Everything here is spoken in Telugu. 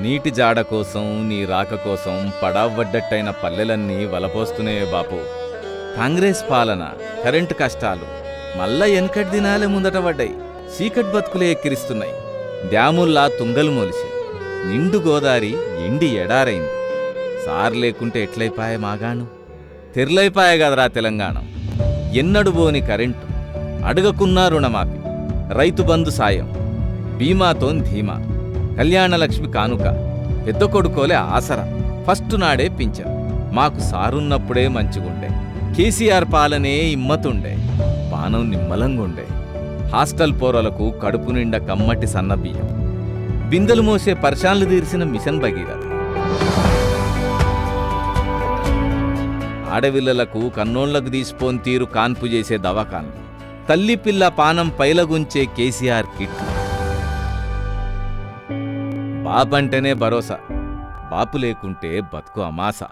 నీటి జాడ కోసం నీ రాక కోసం పడావడ్డట్టైన పల్లెలన్నీ వలపోస్తున్నాయే బాపు. కాంగ్రెస్ పాలన, కరెంటు కష్టాలు మళ్ళా ఎనకటి దినాలే ముందట పడ్డాయి. చీకటి బతుకులే ఎక్కిరిస్తున్నాయి. డ్యాముల్లా తుంగలు మొలిసి నిండు గోదారి ఎండి ఎడారైంది. సార్ లేకుంటే ఎట్లయిపాయే మాగాను? తెర్లైపాయే కదరా తెలంగాణ. ఎన్నడు బోని కరెంటు, అడగకున్నా రుణమాఫీ, రైతు బంధు సాయం, బీమాతోన్ ధీమా, కళ్యాణలక్ష్మి కానుక, పెద్ద కొడుకోలే ఆసరా, ఫస్ట్ నాడే పింఛన్. మాకు సారున్నప్పుడే మంచిగుండే. కేసీఆర్ పాలనే ఇమ్మతుండే, పానం నిమ్మలంగుండే. హాస్టల్ పోరలకు కడుపు నిండా కమ్మటి సన్నబియ్యం, బిందెలు మోసే పర్షాన్లు తీర్చిన మిషన్ భగీరథ. ఆడవిల్లలకు కన్నోళ్లకు తీసిపోని తీరు కాన్పు చేసే దవాఖాన్లు, తల్లి పిల్ల పానం పైలగుంచే కేసీఆర్ కిట్లు. బాపంటేనే భరోసా, బాపు లేకుంటే బతుకు అమాసా.